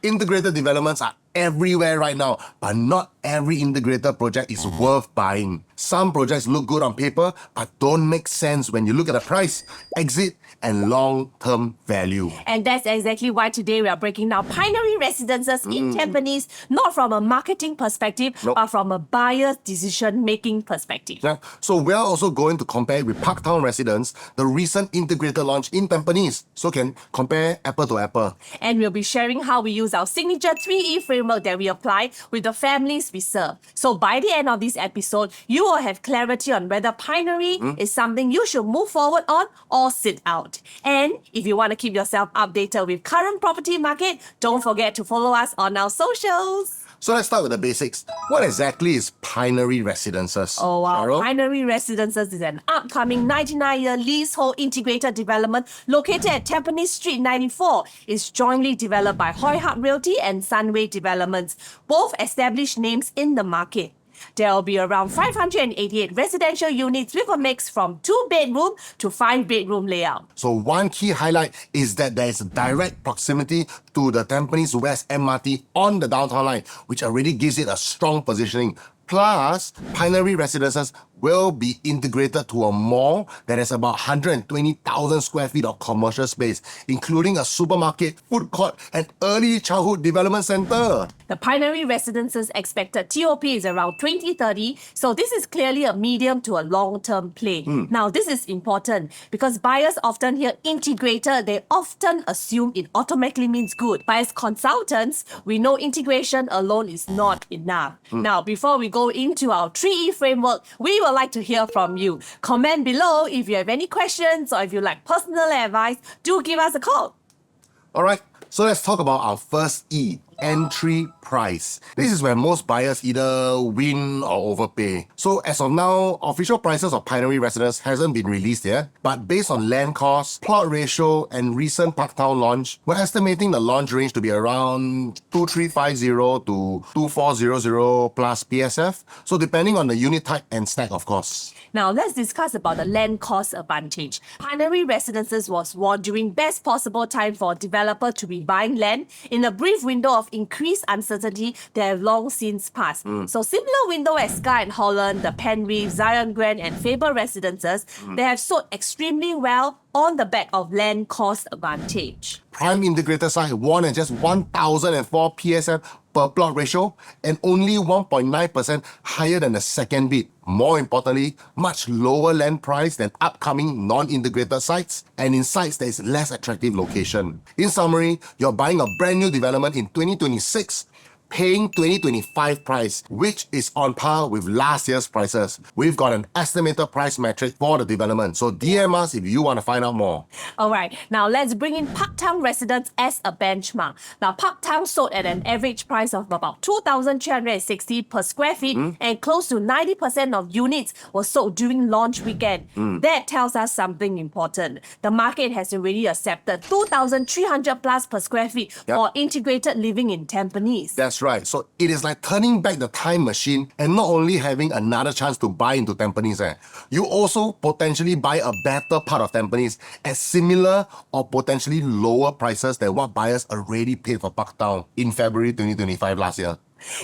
Integrated developments are everywhere right now, but not every integrated project is worth buying. Some projects look good on paper, but don't make sense when you look at the price, exit, and long-term value. And that's exactly why today we are breaking down Pinery Residences in Tampines, not from a marketing perspective, but from a buyer's decision-making perspective. Yeah. So we are also going to compare with Parktown Residence, the recent integrated launch in Tampines, so can compare apple to apple. And we'll be sharing how we use our signature 3E framework that we apply with the families we serve. So by the end of this episode, you will have clarity on whether Pinery is something you should move forward on or sit out. And if you want to keep yourself updated with current property market, don't forget to follow us on our socials. So let's start with the basics. What exactly is Pinery Residences? Oh wow, Cheryl? Pinery Residences is an upcoming 99-year leasehold integrated development located at Tampines Street 94. It's jointly developed by 𝙎𝙄𝙉𝙀𝙎 Realty and Sunway Developments, both established names in the market. There will be around 588 residential units with a mix from 2-bedroom to 5-bedroom layout. So one key highlight is that there is a direct proximity to the Tampines West MRT on the downtown line, which already gives it a strong positioning. Plus, Pinery Residences will be integrated to a mall that has about 120,000 square feet of commercial space, including a supermarket, food court, and early childhood development center. The Pinery Residences expected TOP is around 2030, so this is clearly a medium to a long-term play. Now, this is important because buyers often hear integrated, they often assume it automatically means good. But as consultants, we know integration alone is not enough. Now, before we go into our 3E framework, we will like to hear from you. Comment below if you have any questions or if you like personal advice, do give us a call. Alright, so let's talk about our first E, entry price. This is where most buyers either win or overpay. So as of now, official prices of Pinery Residence hasn't been released yet, but based on land cost, plot ratio, and recent Parktown launch, we're estimating the launch range to be around 2350 to 2400 plus PSF. So depending on the unit type and stack, of course. Now, let's discuss about the land cost advantage. Pinery Residences was won during best possible time for a developer to be buying land in a brief window of increased uncertainty that have long since passed. So similar window as Sky and Holland, the Penreef, Zion Grand and Faber Residences, they have sold extremely well on the back of land cost advantage. Prime integrated site won at just 1004 PSF per plot ratio and only 1.9% higher than the second bid. More importantly, much lower land price than upcoming non-integrated sites and in sites that is less attractive location. In summary, you're buying a brand new development in 2026, paying 2025 price, which is on par with last year's prices. We've got an estimated price metric for the development, so DM us if you want to find out more. Alright, now let's bring in Parktown Residence as a benchmark. Now, Parktown sold at an average price of about 2,360 per square feet and close to 90% of units were sold during launch weekend. That tells us something important. The market has already accepted 2,300 plus per square feet for integrated living in Tampines. That's right. So it is like turning back the time machine and not only having another chance to buy into Tampines. You also potentially buy a better part of Tampines at similar or potentially lower prices than what buyers already paid for Parktown in February 2025 last year.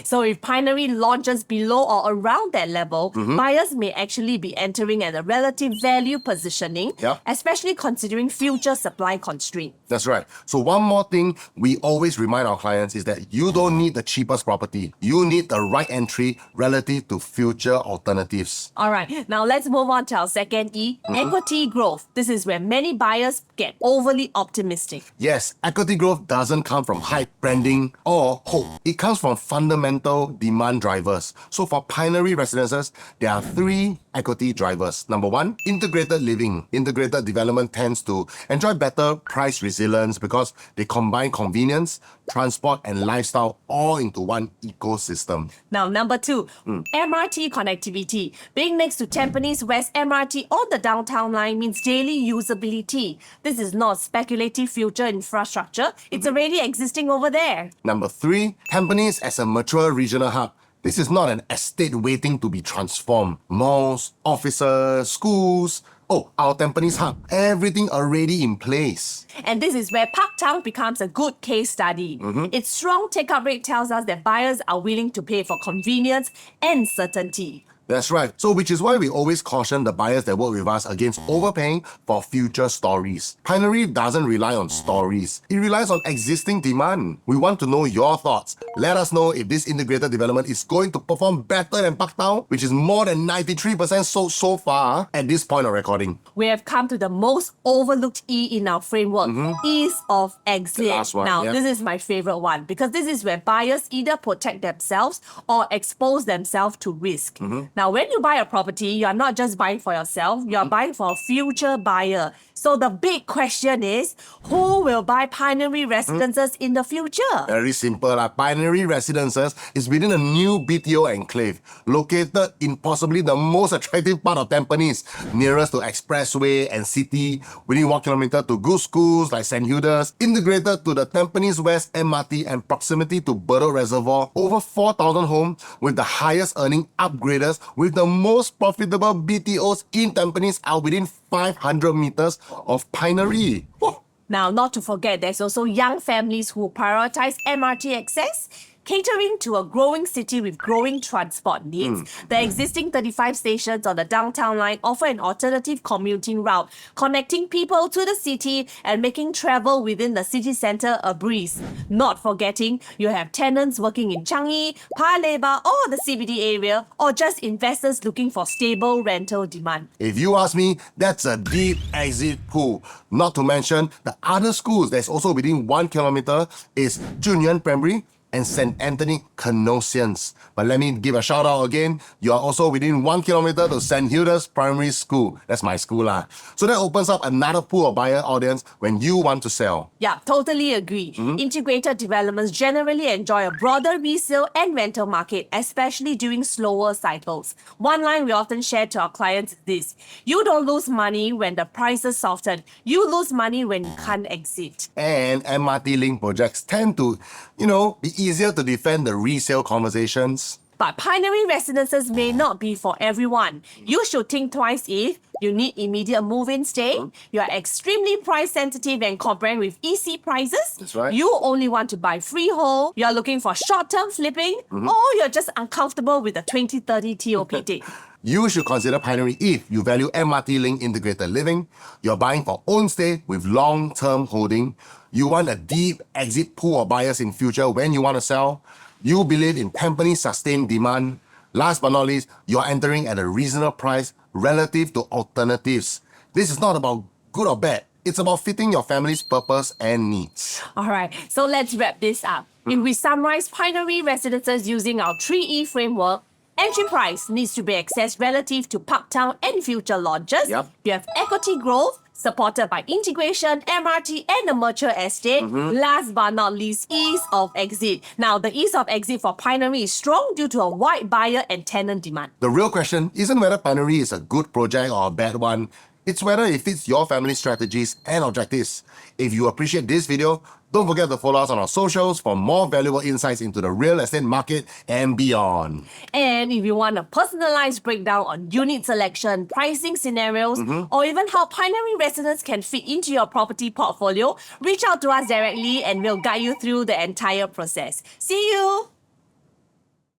So if Pinery launches below or around that level, buyers may actually be entering at a relative value positioning, especially considering future supply constraints. That's right. So one more thing we always remind our clients is that you don't need the cheapest property. You need the right entry relative to future alternatives. Alright, now let's move on to our second E, equity growth. This is where many buyers get overly optimistic. Yes, equity growth doesn't come from hype, branding, or hope. It comes from fundamental demand drivers. So for Pinery Residences, there are 3 equity drivers. Number 1, integrated living. Integrated development tends to enjoy better price resilience because they combine convenience, transport, and lifestyle all into one ecosystem. Now, number 2, MRT connectivity. Being next to Tampines West MRT on the downtown line means daily usability. This is not speculative future infrastructure. It's already existing over there. Number 3, Tampines as a mature regional hub. This is not an estate waiting to be transformed. Malls, offices, schools, Oh, our Tampines hub, everything already in place. And this is where Parktown becomes a good case study. Its strong take-up rate tells us that buyers are willing to pay for convenience and certainty. That's right. So which is why we always caution the buyers that work with us against overpaying for future stories. Pinery doesn't rely on stories. It relies on existing demand. We want to know your thoughts. Let us know if this integrated development is going to perform better than Parktown, which is more than 93% sold so far at this point of recording. We have come to the most overlooked E in our framework, ease of exit. The last one, Now, yeah. this is my favorite one because this is where buyers either protect themselves or expose themselves to risk. Now, when you buy a property, you are not just buying for yourself, you are buying for a future buyer. So the big question is, who will buy Pinery Residences in the future? Very simple. Pinery Residences is within a new BTO enclave, located in possibly the most attractive part of Tampines, nearest to Expressway and City, within 1 kilometer to good schools like 𝙎𝙄𝙬𝙍𝙬𝙍, integrated to the Tampines West MRT and proximity to Bedok Reservoir, over 4,000 homes with the highest earning upgraders, with the most profitable BTOs in Tampines are within 500 meters of Pinery. Whoa. Now, not to forget, there's also young families who prioritize MRT access, catering to a growing city with growing transport needs. The existing 35 stations on the downtown line offer an alternative commuting route, connecting people to the city and making travel within the city centre a breeze. Not forgetting, you have tenants working in Changi, Paya Lebar or the CBD area, or just investors looking for stable rental demand. If you ask me, that's a deep exit pool. Not to mention, the other schools that's also within 1 kilometer is Junyuan Primary and St. Anthony Canossians. But let me give a shout out again. You are also within 1 kilometer to St. Hilda's Primary School. That's my school lah. So that opens up another pool of buyer audience when you want to sell. Yeah, totally agree. Integrated developments generally enjoy a broader resale and rental market, especially during slower cycles. One line we often share to our clients is this: you don't lose money when the prices soften. You lose money when you can't exit. And MRT link projects tend to, be easier to defend the resale conversations. But Pinery Residences may not be for everyone. You should think twice if you need immediate move-in stay, you are extremely price sensitive and comparing with EC prices, That's right. you only want to buy freehold, you are looking for short-term flipping, or you're just uncomfortable with the 2030 TOP date. You should consider Pinery if you value MRT link integrated living, you're buying for own stay with long-term holding, you want a deep exit pool of buyers in future when you want to sell, you believe in Tampines sustained demand. Last but not least, you're entering at a reasonable price relative to alternatives. This is not about good or bad. It's about fitting your family's purpose and needs. All right, so let's wrap this up. If we summarize Pinery Residences using our 3E framework, entry price needs to be accessed relative to Parktown and future launches. Yep. You have equity growth, supported by integration, MRT, and a mature estate. Last but not least, ease of exit. Now, the ease of exit for Pinery is strong due to a wide buyer and tenant demand. The real question isn't whether Pinery is a good project or a bad one. It's whether it fits your family's strategies and objectives. If you appreciate this video, don't forget to follow us on our socials for more valuable insights into the real estate market and beyond. And if you want a personalized breakdown on unit selection, pricing scenarios, or even how Pinery Residence can fit into your property portfolio, reach out to us directly and we'll guide you through the entire process. See you!